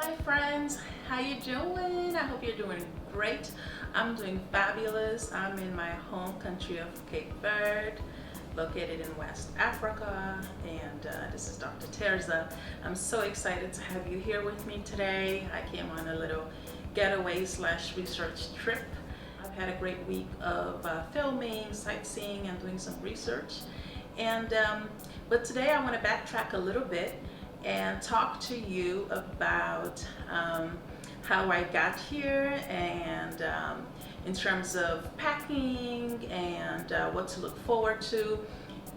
my friends, how you doing? I hope you're doing great. I'm doing fabulous. I'm in my home country of Cape Verde, located in West Africa, and this is Dr. Terza. I'm so excited to have you here with me today. I came on a little getaway / research trip. I've had a great week of filming, sightseeing, and doing some research. And but today I want to backtrack a little bit and talk to you about how I got here, and in terms of packing and what to look forward to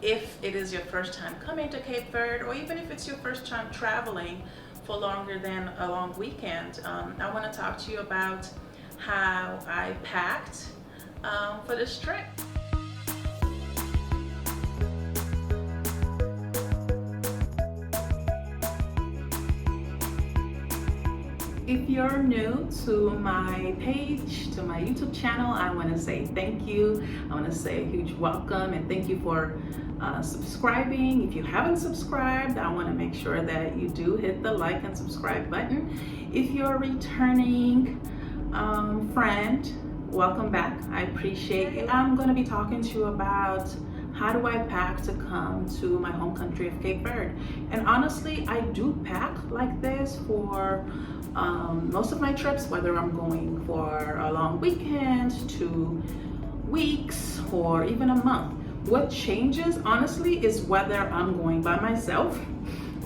if it is your first time coming to Cape Verde, or even if it's your first time traveling for longer than a long weekend. I want to talk to you about how I packed for this trip. If you're new to my page, to my YouTube channel, I want to say thank you. I want to say a huge welcome and thank you for subscribing. If you haven't subscribed, I want to make sure that you do hit the like and subscribe button. If you're a returning friend, welcome back. I appreciate it. I'm going to be talking to you about how do I pack to come to my home country of Cape Verde. And honestly, I do pack like this for most of my trips, whether I'm going for a long weekend, 2 weeks, or even a month. What changes, honestly, is whether I'm going by myself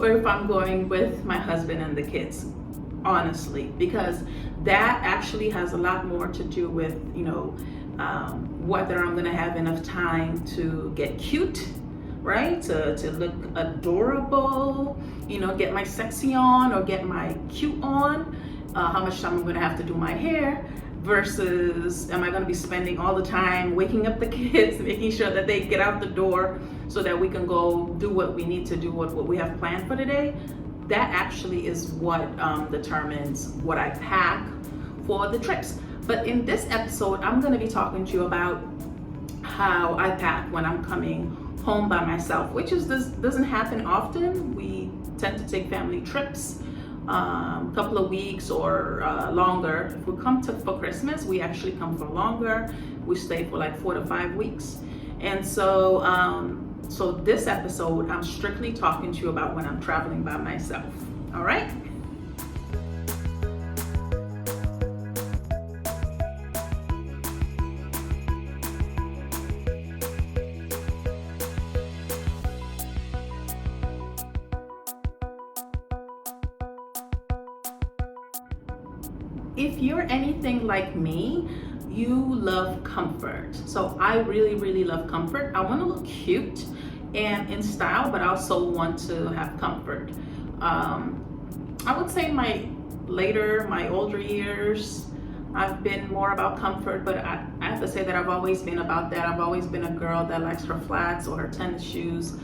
or if I'm going with my husband and the kids, honestly, because that actually has a lot more to do with, whether I'm gonna have enough time to get cute, right? To look adorable, get my sexy on or get my cute on, how much time I'm gonna have to do my hair, versus am I gonna be spending all the time waking up the kids, making sure that they get out the door so that we can go do what we need to do, what we have planned for today. That actually is what determines what I pack for the trips. But in this episode, I'm gonna be talking to you about how I pack when I'm coming home by myself, which doesn't happen often. We tend to take family trips, a couple of weeks or longer. If we come for Christmas, we actually come for longer. We stay for like 4 to 5 weeks. And so, so this episode, I'm strictly talking to you about when I'm traveling by myself. All right? If you're anything like me, you love comfort. So I really, really love comfort. I want to look cute and in style, but I also want to have comfort. I would say my older years, I've been more about comfort, but I have to say that I've always been about that. I've always been a girl that likes her flats or her tennis shoes,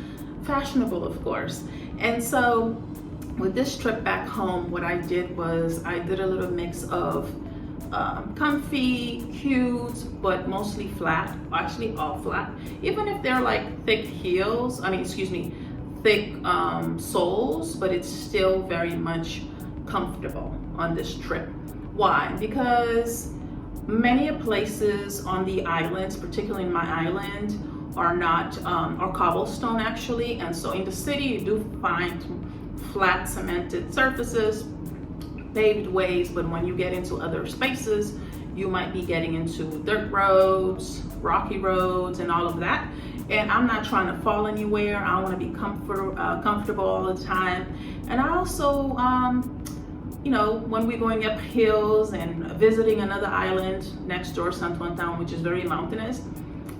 fashionable, of course. And so with this trip back home, what I did was I did a little mix of comfy, cute, but mostly flat, actually all flat. Even if they're like thick heels, thick soles, but it's still very much comfortable on this trip. Why? Because many places on the islands, particularly in my island, are not, are cobblestone actually. And so in the city, you do find flat cemented surfaces, paved ways, but when you get into other spaces, you might be getting into dirt roads, rocky roads, and all of that. And I'm not trying to fall anywhere. I want to be comfortable all the time. And I also, when we're going up hills and visiting another island next door, Santo Antão, which is very mountainous,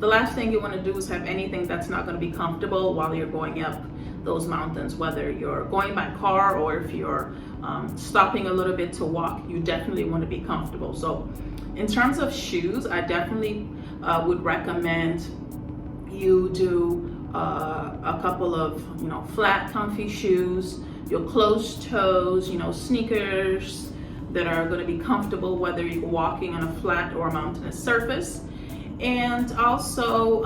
the last thing you want to do is have anything that's not going to be comfortable while you're going up those mountains, whether you're going by car or if you're stopping a little bit to walk. You definitely want to be comfortable. So in terms of shoes, I definitely would recommend you do a couple of flat comfy shoes, your closed toes, sneakers that are going to be comfortable whether you're walking on a flat or a mountainous surface, and also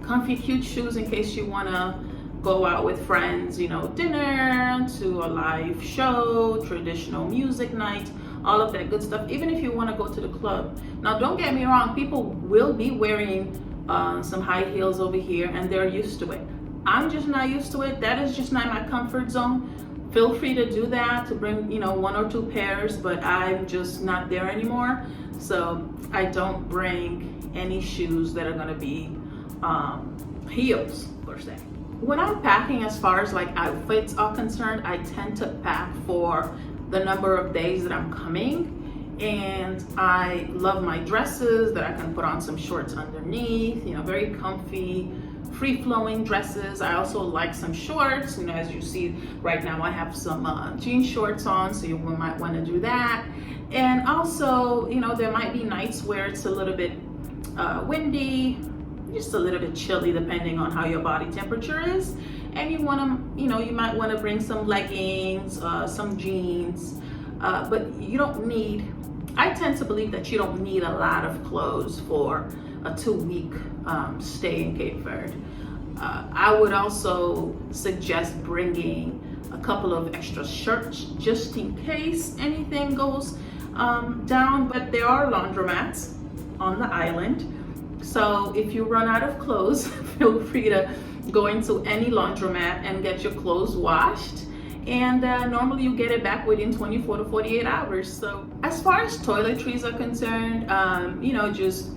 comfy cute shoes in case you want to go out with friends, dinner, to a live show, traditional music night, all of that good stuff. Even if you want to go to the club. Now, don't get me wrong, people will be wearing some high heels over here, and they're used to it. I'm just not used to it. That is just not my comfort zone. Feel free to do that, to bring, one or two pairs, but I'm just not there anymore. So I don't bring any shoes that are gonna be heels per se. When I'm packing, as far as like outfits are concerned, I tend to pack for the number of days that I'm coming. And I love my dresses that I can put on some shorts underneath, very comfy, free-flowing dresses. I also like some shorts, as you see right now I have some jean shorts on, so you might want to do that. And also, there might be nights where it's a little bit windy, just a little bit chilly depending on how your body temperature is, and you might want to bring some leggings, some jeans, but you don't need, I tend to believe that you don't need a lot of clothes for a 2-week stay in Cape Verde. I would also suggest bringing a couple of extra shirts just in case anything goes down. But there are laundromats on the island, so if you run out of clothes, feel free to go into any laundromat and get your clothes washed. And normally you get it back within 24 to 48 hours. So as far as toiletries are concerned, just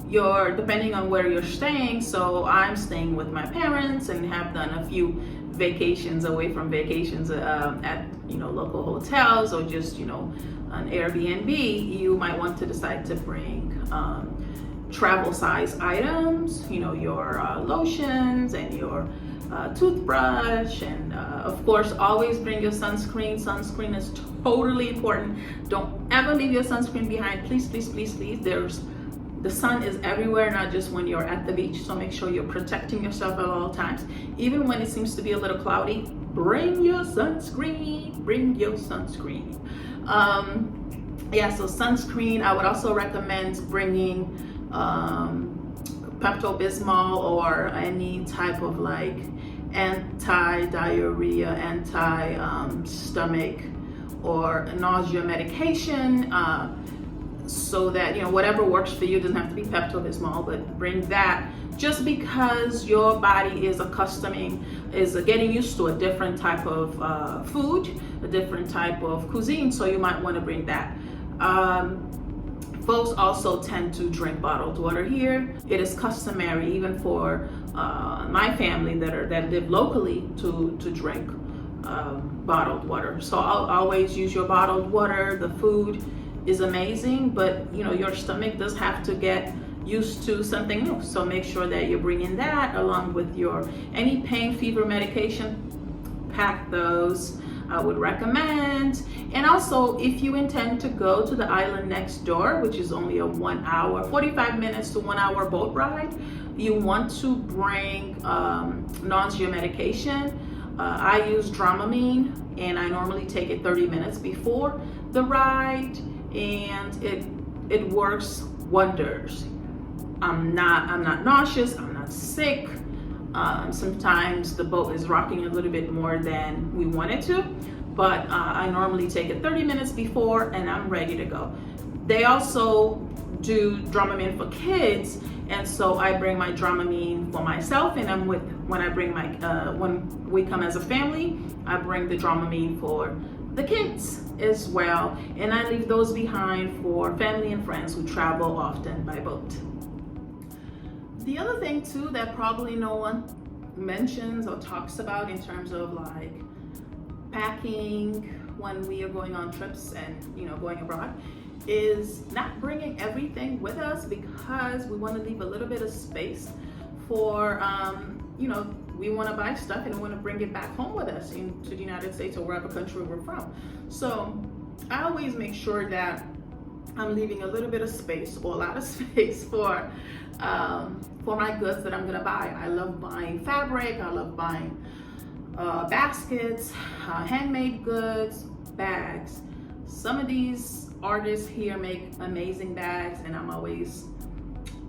depending on where you're staying. So I'm staying with my parents and have done a few vacations away from vacations at local hotels, or just an Airbnb. You might want to decide to bring travel size items, your lotions and your toothbrush, and of course always bring your sunscreen. Sunscreen is totally important. Don't ever leave your sunscreen behind, please, please, please, please. The sun is everywhere, not just when you're at the beach, so make sure you're protecting yourself at all times. Even when it seems to be a little cloudy, bring your sunscreen. So sunscreen. I would also recommend bringing Pepto-Bismol or any type of like anti-diarrhea, anti-stomach or nausea medication, so that whatever works for you. Doesn't have to be Pepto-Bismol, but bring that, just because your body is getting used to a different type of food, a different type of cuisine, so you might want to bring that. Folks also tend to drink bottled water here. It is customary, even for my family that live locally, to drink bottled water. So I'll always use your bottled water. The food is amazing, but your stomach does have to get used to something new. So make sure that you're bringing that along with your any pain, fever medication. Pack those. I would recommend. And also, if you intend to go to the island next door, which is only a 1 hour, 45 minutes to 1 hour boat ride, you want to bring nausea medication. I use Dramamine, and I normally take it 30 minutes before the ride, and it works wonders. I'm not nauseous, I'm not sick. Sometimes the boat is rocking a little bit more than we want it to, but I normally take it 30 minutes before and I'm ready to go. They also do Dramamine for kids, and so I bring my Dramamine for myself, and when we come as a family, I bring the Dramamine for the kids as well, and I leave those behind for family and friends who travel often by boat. The other thing too that probably no one mentions or talks about in terms of like packing when we are going on trips and going abroad is not bringing everything with us, because we want to leave a little bit of space for we want to buy stuff and we want to bring it back home with us into the United States or wherever country we're from. So I always make sure that I'm leaving a little bit of space, or a lot of space, for my goods that I'm gonna buy. I love buying fabric. I love buying baskets, handmade goods, bags. Some of these artists here make amazing bags, and I'm always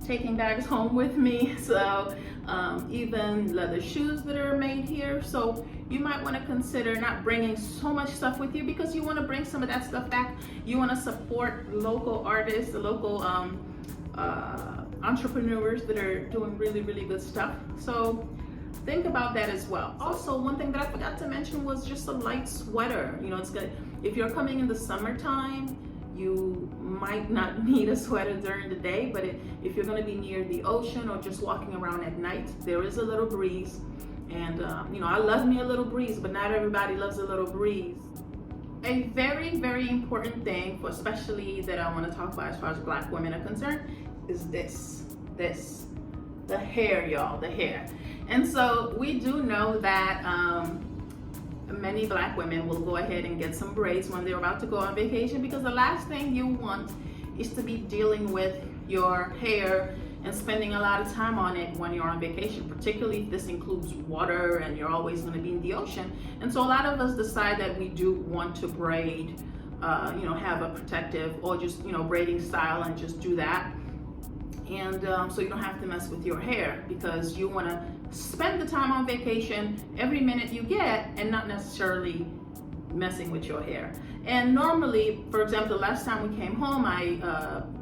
taking bags home with me. So even leather shoes that are made here. So you might want to consider not bringing so much stuff with you, because you want to bring some of that stuff back. You want to support local artists, the local entrepreneurs that are doing really, really good stuff. So think about that as well. Also, one thing that I forgot to mention was just a light sweater. You know, it's good if you're coming in the summertime. You might not need a sweater during the day, but if you're going to be near the ocean or just walking around at night, there is a little breeze. And you know, I love me a little breeze, but not everybody loves a little breeze. A very, very important thing, for especially that I want to talk about as far as Black women are concerned, is the hair, y'all, the hair. And so we do know that many Black women will go ahead and get some braids when they're about to go on vacation, because the last thing you want is to be dealing with your hair and spending a lot of time on it when you're on vacation, particularly if this includes water and you're always going to be in the ocean. And so a lot of us decide that we do want to braid, you know, have a protective or just, you know, braiding style and just do that. And so you don't have to mess with your hair, because you want to spend the time on vacation every minute you get and not necessarily messing with your hair. And normally, for example, the last time we came home,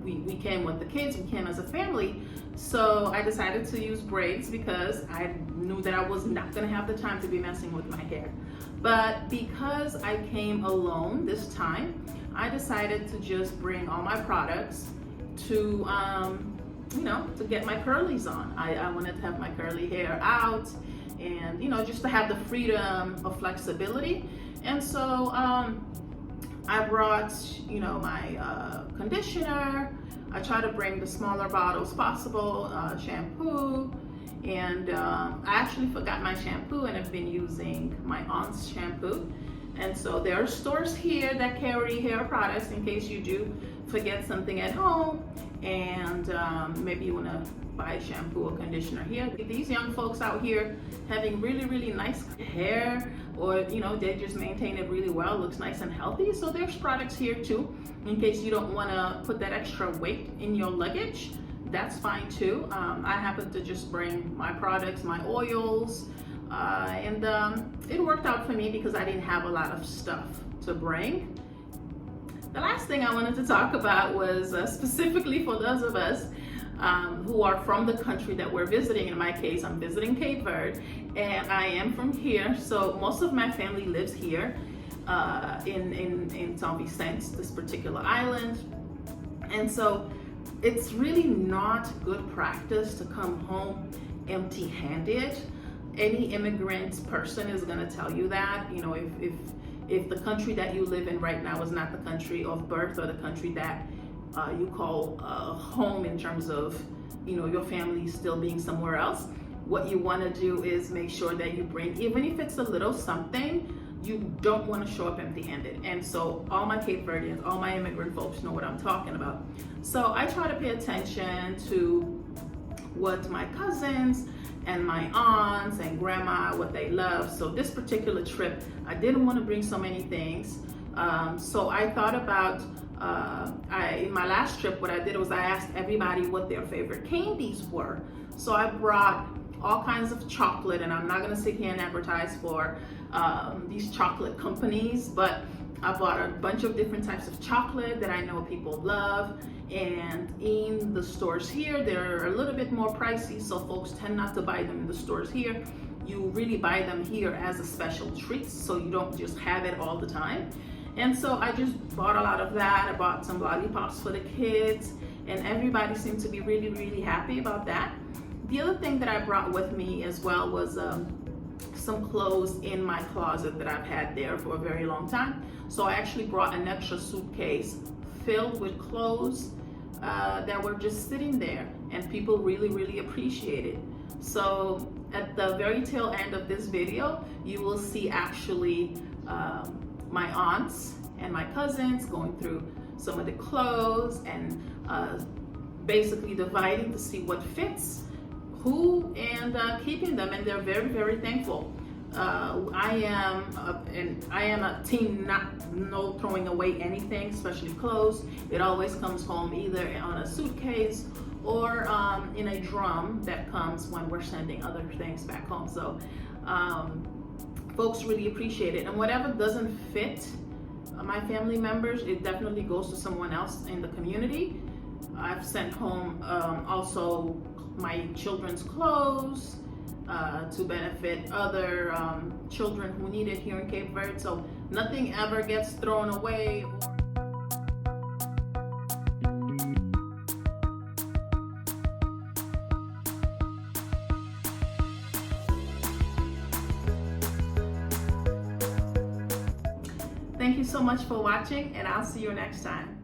we came with the kids, we came as a family. So I decided to use braids because I knew that I was not going to have the time to be messing with my hair. But because I came alone this time, I decided to just bring all my products to you know, to get my curlies on. I wanted to have my curly hair out, and you know, just to have the freedom of flexibility. And so I brought, you know, my conditioner. I try to bring the smaller bottles possible, shampoo, and I actually forgot my shampoo and I've been using my aunt's shampoo. And so there are stores here that carry hair products in case you do forget something at home, and maybe you want to buy shampoo or conditioner here. These young folks out here having really, really nice hair, or you know, they just maintain it really well, looks nice and healthy. So there's products here too, in case you don't want to put that extra weight in your luggage. That's fine too. I happen to just bring my products, my oils, and it worked out for me because I didn't have a lot of stuff to bring. The last thing I wanted to talk about was specifically for those of us who are from the country that we're visiting. In my case, I'm visiting Cape Verde, and I am from here. So most of my family lives here in São Vicente, this particular island. And so it's really not good practice to come home empty-handed. Any immigrant person is going to tell you that. You know, if the country that you live in right now is not the country of birth, or the country that you call home in terms of, you know, your family still being somewhere else, what you want to do is make sure that you bring, even if it's a little something, you don't want to show up empty-handed. And so all my Cape Verdeans, all my immigrant folks know what I'm talking about. So I try to pay attention to what my cousins and my aunts and grandma, what they love. So this particular trip, I didn't want to bring so many things. So I thought about, in my last trip, what I did was I asked everybody what their favorite candies were. So I brought all kinds of chocolate, and I'm not gonna sit here and advertise for these chocolate companies, but I bought a bunch of different types of chocolate that I know people love. And in the stores here, they're a little bit more pricey, so folks tend not to buy them in the stores here. You really buy them here as a special treat, so you don't just have it all the time. And so I just bought a lot of that. I bought some lollipops for the kids, and everybody seemed to be really, really happy about that. The other thing that I brought with me as well was some clothes in my closet that I've had there for a very long time. So I actually brought an extra suitcase filled with clothes that were just sitting there, and people really, really appreciate it. So at the very tail end of this video, you will see actually my aunts and my cousins going through some of the clothes and basically dividing to see what fits who, and keeping them, and they're very, very thankful. I am a team no throwing away anything, especially clothes. It always comes home either on a suitcase or in a drum that comes when we're sending other things back home. So folks really appreciate it. And whatever doesn't fit my family members, it definitely goes to someone else in the community. I've sent home also my children's clothes to benefit other children who need it here in Cape Verde. So nothing ever gets thrown away. Thank you so much for watching, and I'll see you next time.